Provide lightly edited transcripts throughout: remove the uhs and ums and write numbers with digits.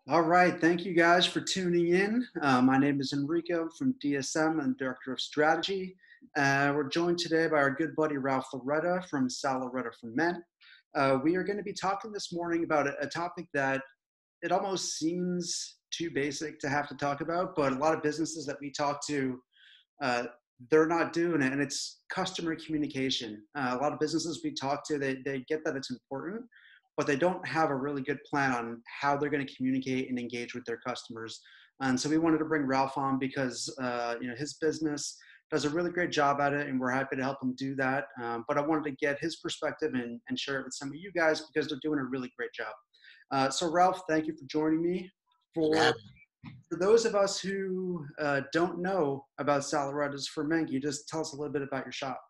All right, thank you guys for tuning in. My name is Enrico from DSM and Director of Strategy. We're joined today by our good buddy Ralph Lauretta from Sal Lauretta for Men. We are going to be talking this morning about a topic that it almost seems too basic to have to talk about, but a lot of businesses that we talk to, uh, they're not doing it, and it's customer communication. A lot of businesses we talk to, they get that it's important, but they don't have a really good plan on how they're going to communicate and engage with their customers. And so we wanted to bring Ralph on because his business does a really great job at it, and we're happy to help him do that. But I wanted to get his perspective and share it with some of you guys because they're doing a really great job. So Ralph, thank you for joining me. For Have- for those of us who don't know about Sal Lauretta's for Men, can you just tell us a little bit about your shop?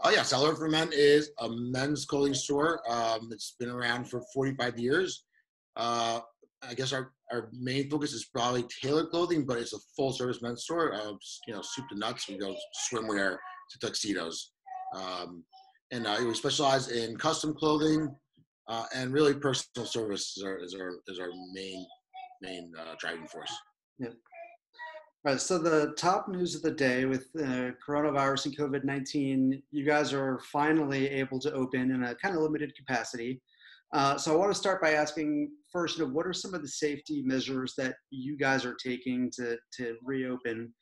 Oh yeah, Sal Lauretta for Men is a men's clothing store. It's been around for 45 years. Uh, I guess our main focus is probably tailored clothing, but it's a full service men's store. Soup to nuts. We go swimwear to tuxedos, um, and we specialize in custom clothing and really personal service is our main driving force. Yeah. All right, so the top news of the day with coronavirus and COVID-19, you guys are finally able to open in a kind of limited capacity. So I want to start by asking first, what are some of the safety measures that you guys are taking to reopen?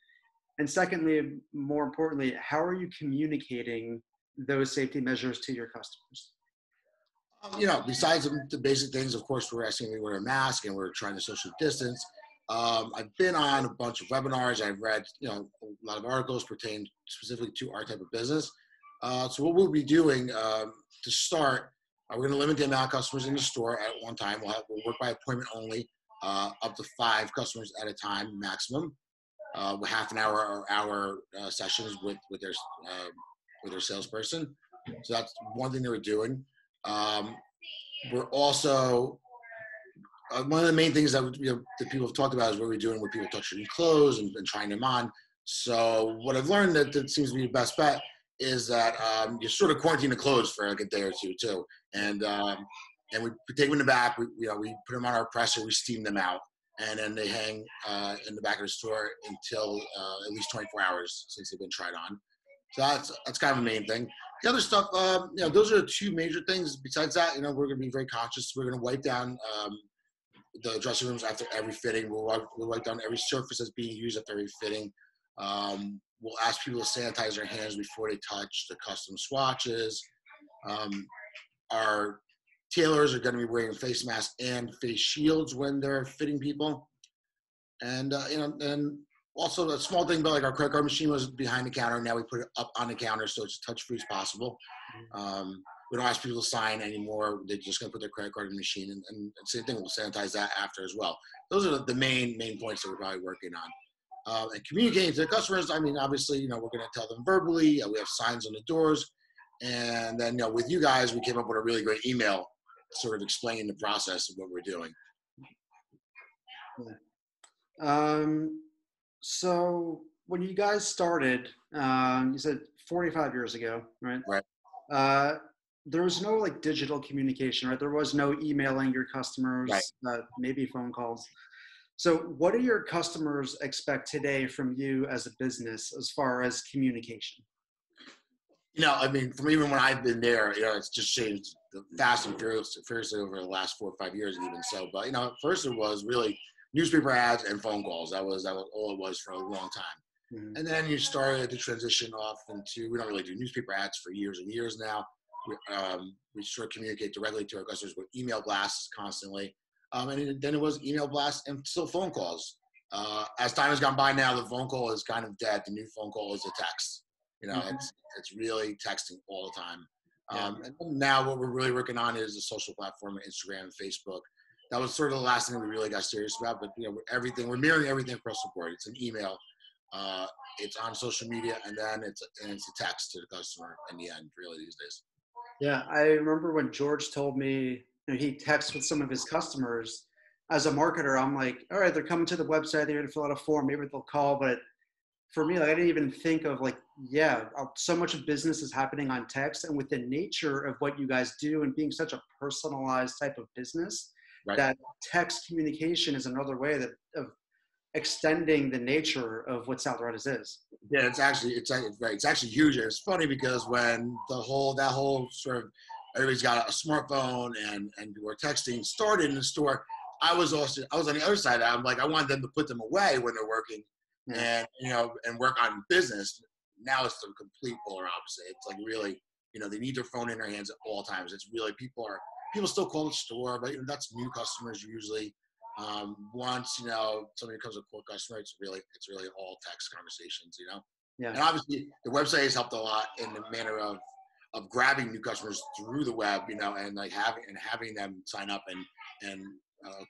And secondly, more importantly, how are you communicating those safety measures to your customers? Besides the basic things, of course, we're asking to wear a mask and we're trying to social distance. I've been on a bunch of webinars. I've read, a lot of articles pertain specifically to our type of business. So what we'll be doing to start, we're going to limit the amount of customers in the store at one time. We'll work by appointment only, up to 5 customers at a time maximum, with half an hour or hour sessions with their salesperson. So that's one thing that we're doing. We're also one of the main things that people have talked about is what we're doing with people touching clothes and trying them on. So what I've learned that seems to be the best bet is that you sort of quarantine the clothes for like a day or two too, and we take them in the back. We put them on our presser, we steam them out, and then they hang in the back of the store until at least 24 hours since they've been tried on. So that's kind of the main thing. The other stuff, those are the two major things. Besides that, we're going to be very conscious. We're going to wipe down the dressing rooms after every fitting. We'll wipe down every surface that's being used after every fitting. We'll ask people to sanitize their hands before they touch the custom swatches. Our tailors are going to be wearing face masks and face shields when they're fitting people. And and also a small thing about like our credit card machine was behind the counter. Now we put it up on the counter so it's touch free as possible. We don't ask people to sign anymore. They're just going to put their credit card in the machine, and same thing. We'll sanitize that after as well. Those are the main points that we're probably working on. And communicating to the customers. I mean, obviously, we're going to tell them verbally. We have signs on the doors, and then with you guys, we came up with a really great email, sort of explaining the process of what we're doing. So when you guys started, you said 45 years ago, right? Right. There was no like digital communication, right? There was no emailing your Right. customers, maybe phone calls. So what do your customers expect today from you as a business as far as communication? I mean, from even when I've been there, it's just changed fast and furiously over the last 4 or 5 years, even so. But at first it was really newspaper ads and phone calls. That was all it was for a long time. Mhm. And then you started to transition off into we don't really do newspaper ads for years and years now. We sort of communicate directly to our customers with email blasts constantly. And then it was email blasts and still phone calls. As time has gone by now, the phone call is kind of dead. The new phone call is a text. Mhm. It's really texting all the time. Yeah. And now what we're really working on is the social platform, Instagram, Facebook. That was sort of the last thing we really got serious about. But we're mirroring everything across the board. It's an email, it's on social media, and then it's a text to the customer in the end. Really these days. Yeah, I remember when George told me, he texts with some of his customers. As a marketer, I'm like, all right, they're coming to the website, they're going to fill out a form, maybe they'll call. But for me, like, I didn't even think of like, yeah, so much of business is happening on text, and with the nature of what you guys do and being such a personalized type of business, Right. that text communication is another way of extending the nature of what Sal Lauretta's is. Yeah, right. It's actually huge. And it's funny because when that whole sort of everybody's got a smartphone and we're texting started in the store, I was on the other side. I'm like, I wanted them to put them away when they're working, Yeah. and work on business. Now it's the complete polar opposite. It's like really, they need their phone in their hands at all times. It's really people still call the store, but that's new customers usually. Once somebody becomes a core customer, it's really all text conversations. Yeah. And obviously the website has helped a lot in the manner of grabbing new customers through the web, and like having them sign up and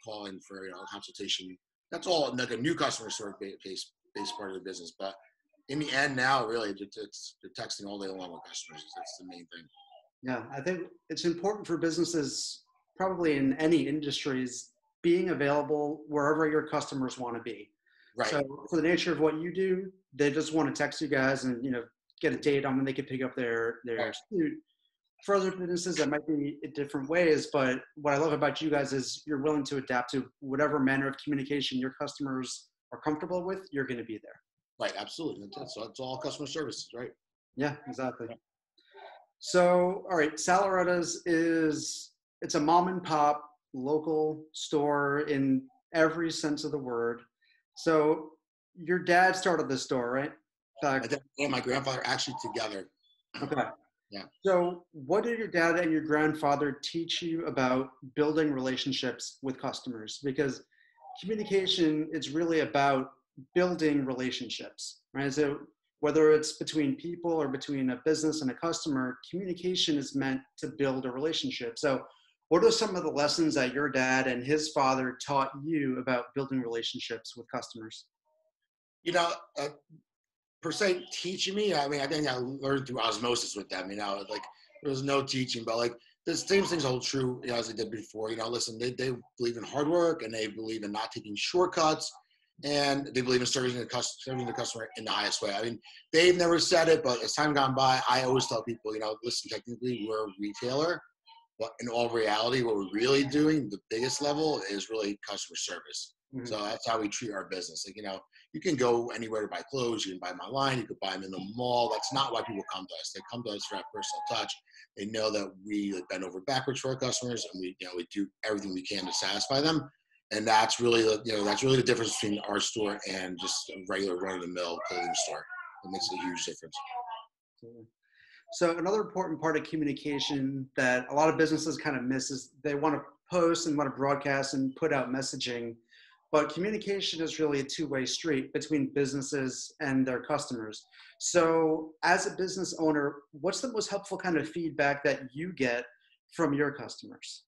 call in for a consultation. That's all like a new customer sort of based part of the business. But in the end, now really it's texting all day long with customers. That's the main thing. Yeah, I think it's important for businesses, probably in any industries, being available wherever your customers want to be. Right. So for the nature of what you do, they just want to text you guys and get a date on when they can pick up their suit. For other businesses, that might be in different ways, but what I love about you guys is you're willing to adapt to whatever manner of communication your customers are comfortable with. You're going to be there. Right, absolutely. It's all customer service, right? Yeah, exactly. So, all right, Sal Lauretta's it's a mom and pop local store in every sense of the word. So, your dad started the store, right? My dad and my grandfather actually together. Okay. Yeah. So, what did your dad and your grandfather teach you about building relationships with customers? Because communication is really about building relationships, right? So, whether it's between people or between a business and a customer, communication is meant to build a relationship. So, what are some of the lessons that your dad and his father taught you about building relationships with customers? Per se teaching me, I mean, I think I learned through osmosis with them. Like there was no teaching, but like the same things hold true, as they did before. Listen, they believe in hard work and they believe in not taking shortcuts, and they believe in serving the customer in the highest way. I mean, they've never said it, but as time gone by, I always tell people, listen, technically we're a retailer, but in all reality, what we're really doing, the biggest level, is really customer service. Mm-hmm. So that's how we treat our business. Like, you can go anywhere to buy clothes. You can buy them online. You could buy them in the mall. That's not why people come to us. They come to us for that personal touch. They know that we bend over backwards for our customers, and we do everything we can to satisfy them. And that's really the difference between our store and just a regular run-of-the-mill clothing store. It makes a huge difference. So another important part of communication that a lot of businesses kind of miss is they want to post and want to broadcast and put out messaging, but communication is really a two-way street between businesses and their customers. So as a business owner, what's the most helpful kind of feedback that you get from your customers?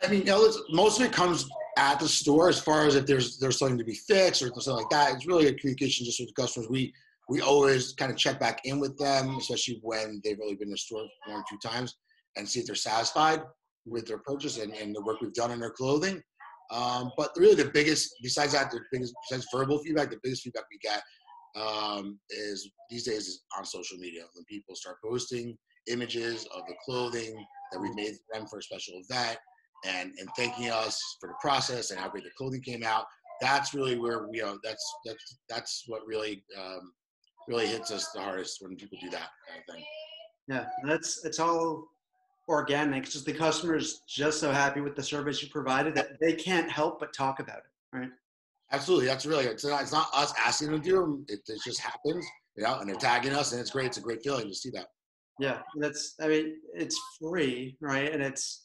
I mean, most of it comes at the store, as far as if there's something to be fixed or something like that. It's really a communication just with the customers. We always kind of check back in with them, especially when they've really been in the store 1 or 2 times, and see if they're satisfied with their purchase and the work we've done on their clothing. But really the biggest, besides verbal feedback, the biggest feedback we get is these days is on social media. When people start posting images of the clothing that we've made for them for a special event and thanking us for the process and how great the clothing came out. That's really where that's what really hits us the hardest, when people do that kind of thing. Yeah, it's all organic. It's just the customer's just so happy with the service you provided that they can't help but talk about it, right? Absolutely, that's really it's not us asking them to do them. It just happens, and they're tagging us, and it's great. It's a great feeling to see that. Yeah, it's free, right? And it's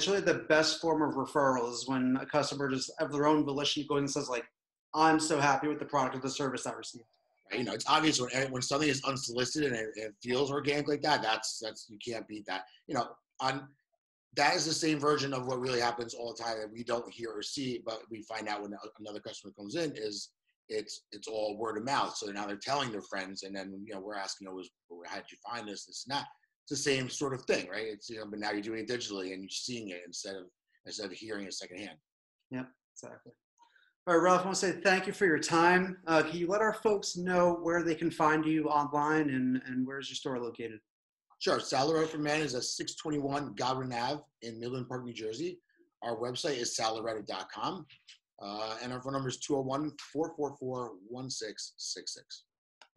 really the best form of referrals when a customer just of their own volition goes and says like, I'm so happy with the product or the service I received. It's obvious when something is unsolicited and it feels organic like that. That's you can't beat that. That is the same version of what really happens all the time that we don't hear or see, but we find out when another customer comes in is it's all word of mouth. So now they're telling their friends, and then we're asking, how did you find this and that? It's the same sort of thing, right? It's but now you're doing it digitally and you're seeing it instead of hearing it secondhand. Yeah, exactly. All right, Ralph, I want to say thank you for your time. Can you let our folks know where they can find you online and where's your store located? Sure. Sal Lauretta for Men is at 621 Godwin Ave in Midland Park, New Jersey. Our website is sallauretta.com. And our phone number is 201-444-1666.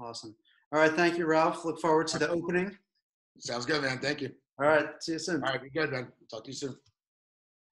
Awesome. All right. Thank you, Ralph. Look forward to the opening. Sounds good, man. Thank you. All right. See you soon. All right. Be good, man. Talk to you soon.